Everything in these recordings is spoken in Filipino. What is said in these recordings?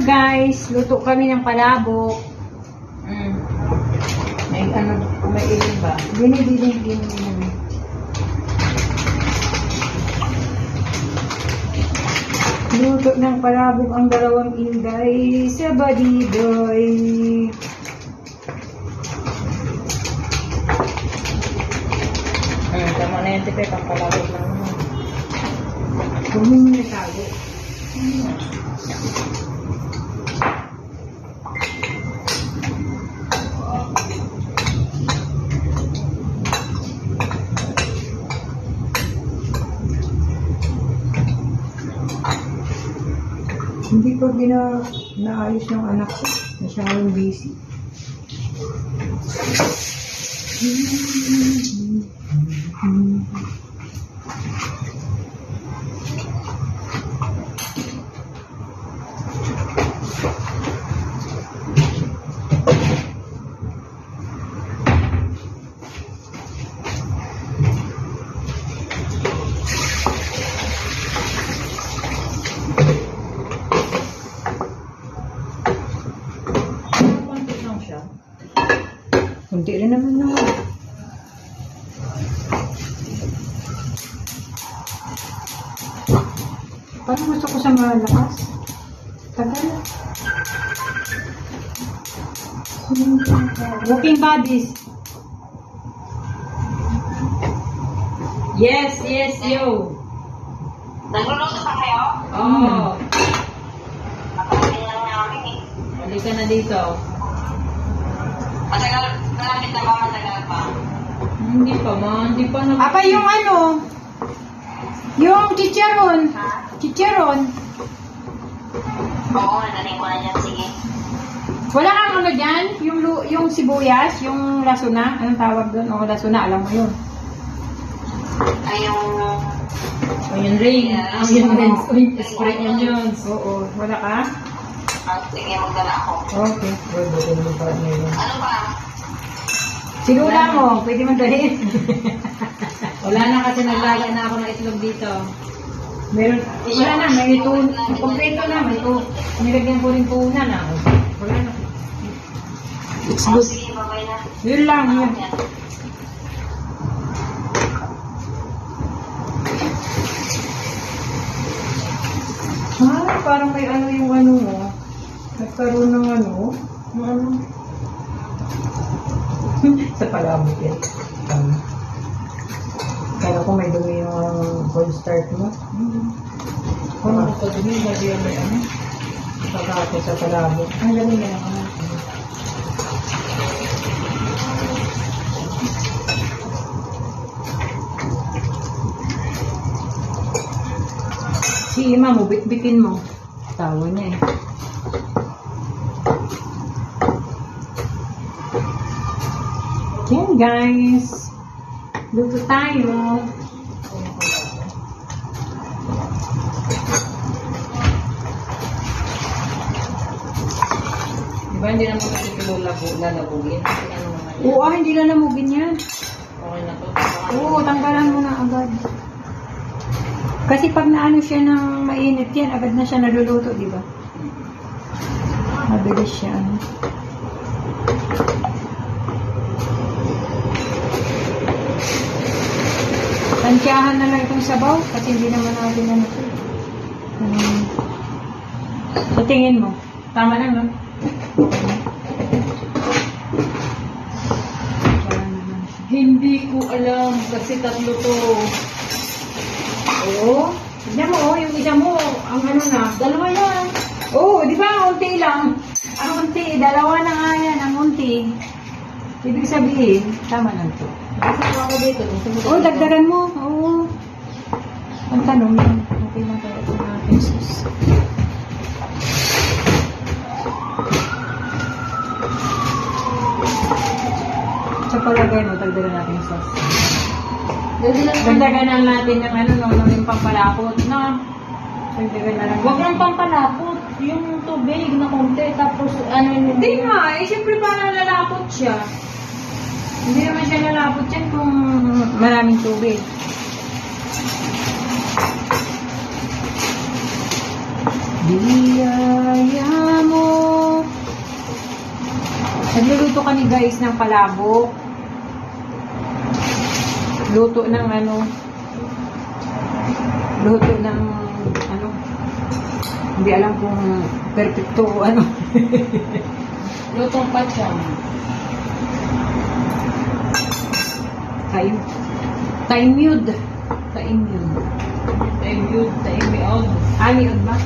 Guys, luto kami ng palabok. May ano, may ilin ba? Gini. Luto ng palabok ang dalawang inday sa badidoy. Tama na yung tipe, pangkalabot lang naman. Kunin mo na tayo. Hindi ko naayos ng anak ko. Masyadong busy. Kunti rin naman naman. Parang gusto ko sa malakas. Tagal. Walking bodies. Yes, yo! Nagluluto pa kayo? Oo. Nakakain lang namin eh. Balik ka na dito. Matagal, malapit na ba? Matagal pa? Hindi pa na. Apa yung ano? Yung chicharon. Ha? Chicharon. Oo, nananin ko na dyan. Sige. Wala kang ano dyan? Yung sibuyas, yung lasuna. Anong tawag doon? O lasuna, alam mo yun. Ay, yung... Onion ring. Onion rings. Spring onions. Oo. Wala ka? Sige, magdala ako. Okay. Ano ba? Sinula mo. Pwede mo dalhin. Wala na kasi naglaga na ako ng itlog dito. Meron. Wala na. May ito. Kompleto na. May ito. Nilagyan ko rin tuna na. Wala na. It's Oh, good. sige, babay na. Yun lang. Yun. Yan. Ah, parang may ano yung ano mo. Nagkaroon ng ano. Ng ano. Sa palabok yan. Kaya ko may dumi yung cornstarch mo. Ano ko dumi? Hindi yan may ano. Pagkako sa palabok. Ang galing na naman. Si Ima mo, bitbitin mo. Tawa niya eh. Yan guys. Luto tayo. Diba hindi naman kasi lalabugin? Kasi ano naman yan. Oo, hindi na namugin yan. Okay na to. Oo, tanggalan mo na agad. Kasi pag naano siya ng mainit yan, agad na siya naluluto, di ba? Mabilis siya. Ano. Tansyahan na lang itong sabaw kasi hindi naman natin ano ito. Sa tingin mo, tama lang, no? Hindi ko alam kasi tatlo to. Oo. Tignan mo, yung isa mo, ang ano na, dalawa yan. Oo, di ba? Ang unti lang. Ang unti, dalawa na nga yan, ang unti. Ibig sabihin, tama lang to. Kasi ako dito. Oo, dagdagan mo. Oo. Ang tanong yun, okay lang kaya ito natin sus. Sa palagay mo, dagdagan natin yung sauce. Dagdagan lang natin ng ano, no, yung pampalapot, no? Dagdagan na lang. Huwag lang pampalapot. Yung tubig na konti. Tapos ano yung... Hindi nga, eh, siyempre parang lalapot siya. Hindi naman siya lalapot yan kung maraming tubig. Biyaya kami guys ng palabok. Luto ng ano. Luto ng ano. Hindi alam kung perfecto o ano. Lutong patsang. Time mute. Time mute. Mute ba?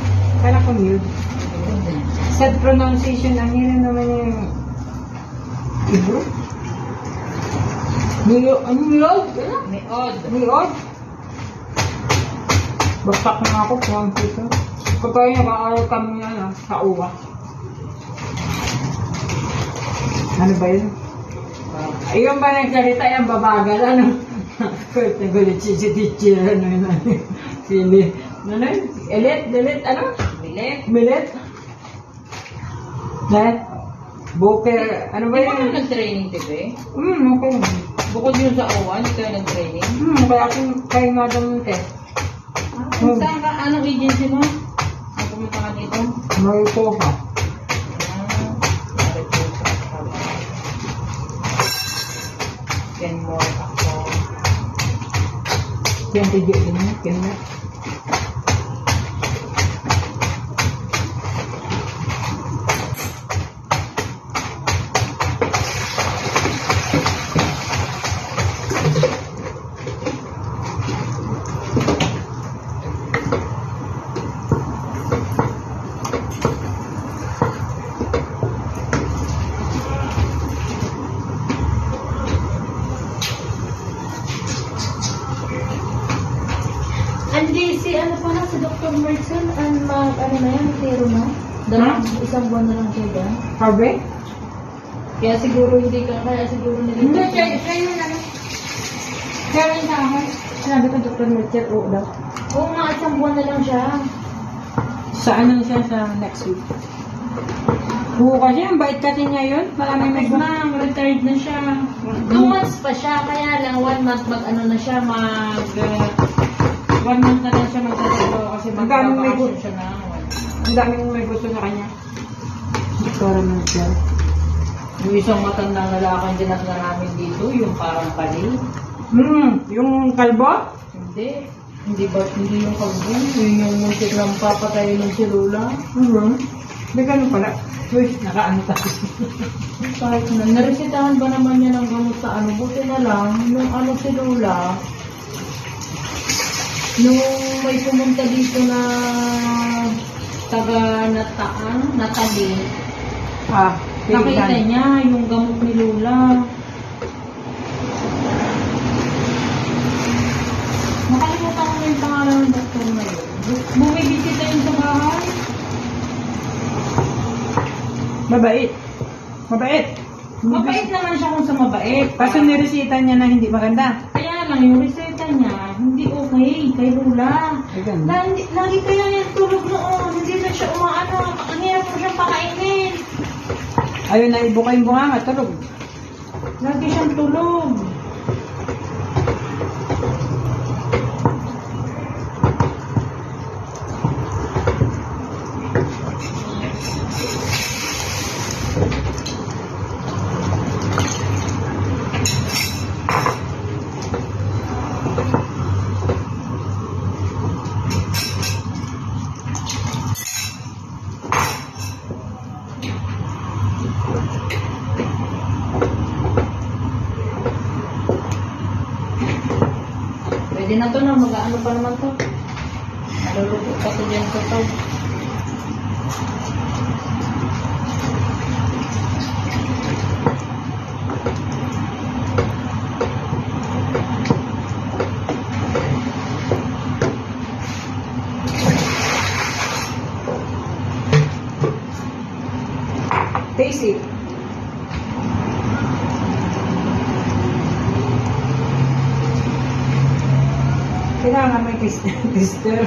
Kala ko mute. Sad pronunciation. Ang hirap naman yung Ibro? Miyod? Miyod? Basta ko nga ako, puwang pito. Kapag naka-aaral kami yan, sa uwa. Ano ba yun? Ayun ba nagsalita yung babagal, ano? Kulit na gulit si teacher, ano yun, Sili. Ano yun? Elit, ano? Milet? Net? Boker, ano ba Di ba yun? kayo nag-training, Tibe? Okay. Bukod yun sa OWA, hindi kayo nag-training? Kaya kayo nga daw test. Saan ka? Anong agency mo? Ang pumunta ka dito? May po ka. Then more ako. Yan, tigil din yun. Kanya. Hindi, si ano pa na, si Dr. Merson, ano na yan, zero na? Isang buwan na lang siya dyan. Harvey? Kaya siguro nila. Hindi, siya yun ano. Kaya rin sa akin. Sinabi ko, Dr. Mercer, oo daw. Oo nga, isang buwan na lang siya. Sa ano siya sa next week? Oo kasi, ang bait kasi niya yun. Maraming may Ma'am, retired na siya. 2 months pa siya, kaya lang 1 month mag-ano na siya, 1 month na lang siya magtatrabaho kasi Ang daming may magpapakasyon siya na. Ang daming may gusto sa kanya. Dr. Mercer. Yung isang matandang lalaki din na namin dito, yung parang pali. Yung kalbo? Hindi. Hindi yung kalbo. Yun yung muntik ng papatayo ng si Lola. May gano'n pala. Uy, nakaano tayo. Kahit na, naresitahan ba naman niya ng gamot sa ano? Buti na lang, nung ano si Lola, nung may pumunta dito na taga Natalie, nakita niya yung gamot ni Lola. Nakalimutan ko na yung pangalan ng doktor na yun. Bumibisita yun sa bahay. Mabait. Mabait naman siya kung sa mabait. Kaso niresita niya na hindi maganda. Kaya lang, yung reseta niya, hindi okay kay Lola. Ay, ganda. Lagi kaya yung tulog noon. Hindi na siya umaano. Ang hirap mo siyang pakainin. Ayun na, ibuka yung bunganga, tulog. Lagi siyang tulog. Pwede na to na, mag-ano pa naman to. Maluluto pa to dyan sa tao. Taste it. Kailangan may tester.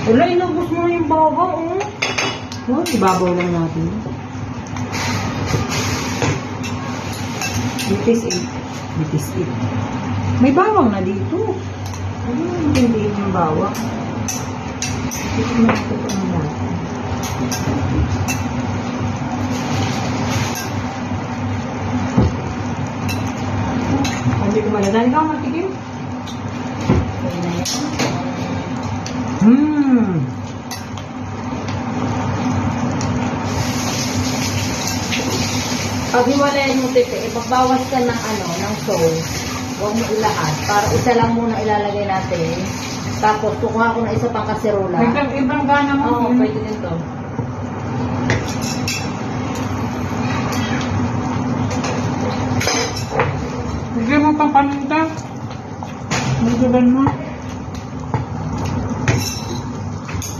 Wala, inubos mo na yung bawang, Oh, ibabaw lang natin. Bitis 8. May bawang na dito. Ano yung hindi yung bawang? Ito na ito natin. Hindi ko malalaman. Ikaw magtikim. Okay na yan. Pag hiwalayan mo tite, ipagbawas ka ng ng sauce. Huwag mo ilahat. Para isa lang muna ilalagay natin. Tapos, kukuha ko na isa pang kaserola. Ibang gana mo. Oo, pwede din to. Bigyan mo pang paninta. Magdagan mo.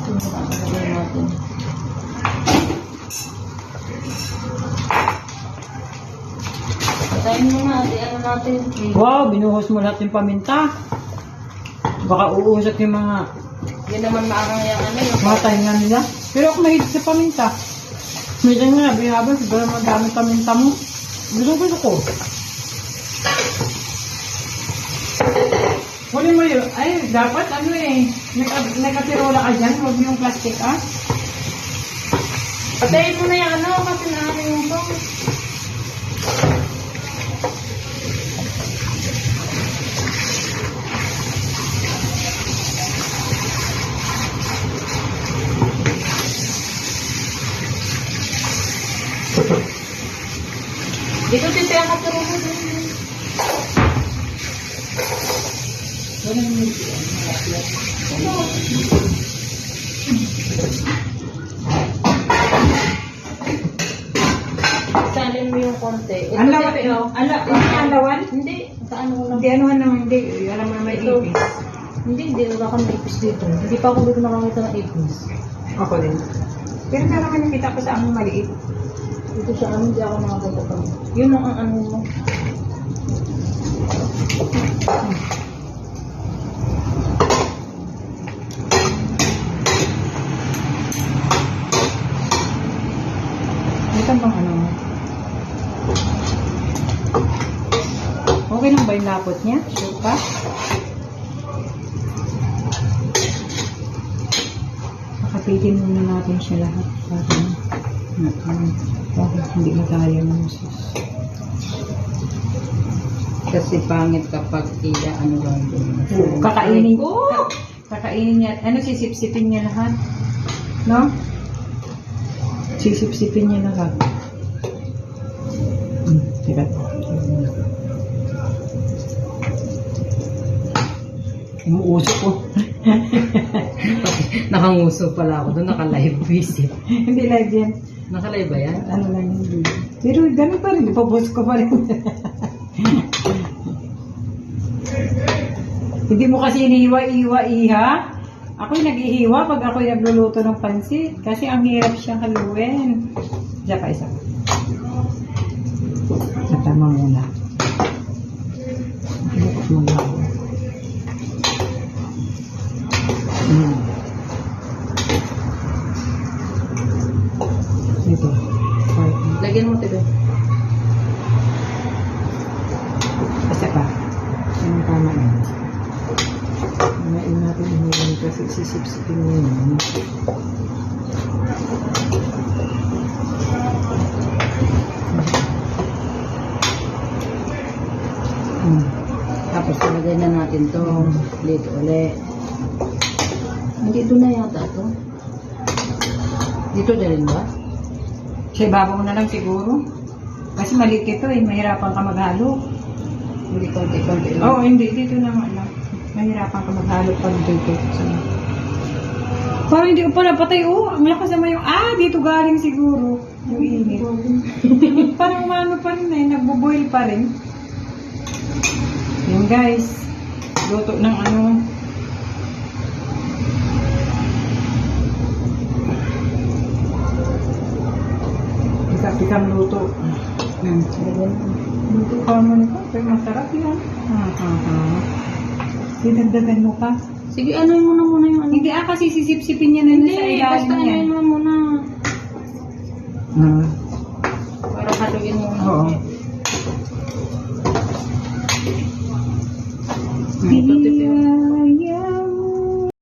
Ito na ilalagay natin. Patayin mo na. Ano natin? Wow, binuhos mo lahat yung paminta. Baka uusap yung mga Yan naman maarang yung tahinga nila. Pero ako mahilig sa paminta. Medyo nga, bihabang siguro madami paminta mo. Gusto ko. Huli mo yun. Ay, dapat nakatirola ka dyan. Huwag yung plastic, ah. Patayin mo na yung kasi naaring yung pang. Dito tite ang katulungan din. Salin mo yung konti. Ito tite, oh. Alawan? Hindi. Sa ano lang. Hindi, anuhan naman, hindi. Alam mo na may Ito. ipis. Hindi wala kang ipis dito. Hindi pa ako dito nakamita ng ipis. Ako din. Pero parang nakita ko sa aming maliit. Dito sa amin, hindi ako nakakita pa. Yun ang ano mo. Ito bang ano? Okay lang ba yung lapot niya? Sure ka? Nakapitin muna natin siya lahat. Bakit hindi mataya ng sus? Kasi pangit kapag ano lang din. Kakainin ko. Kakainin niya. Ano, sisip-sipin niya lahat. No? Sisip-sipin niya lahat. Tira. Umuusok ko. Nakanguso pala ako doon, naka-live visit. Hindi live yan. Naka-live ba yan? Ano lang yun. Pero ganun pa rin. Ipapost ko pa rin. Hindi mo kasi inihiwa-iwa, iha. Ako'y nag-ihiwa pag ako'y nagluluto ng pansit. Kasi ang hirap siyang haluin. Isa pa, isa. Natama muna. Lukot muna ako. Ito. Lagyan mo tito. Basta pa. Yung tama na. Ngayon natin ihulog kasi sisip-sipin mo yun. Tapos lagay na natin to dito ulit. Hindi doon na yata to. Dito din ba? Sa ibabaw na lang siguro. Kasi maliit ito eh. Mahirapan ka maghalo. Hindi konti-konti lang. Oo, hindi. Dito na nga lang. Mahirapan ka maghalo pag dito. Parang hindi ko pala patay. Oh, ang lakas naman yung, dito galing siguro. Yung init. Parang umano pa rin eh. Nagbo-boil pa rin. Yan guys. Luto ng ano. Isa-isang luto. Luto ka mo nito. Pero masarap yan. Dinagdagan mo pa. Sige, ano mo na muna yung ano. Hindi kasi sisip-sipin niya na sa ilalim basta niya. ano mo muna. Para haluin mo na. Oo.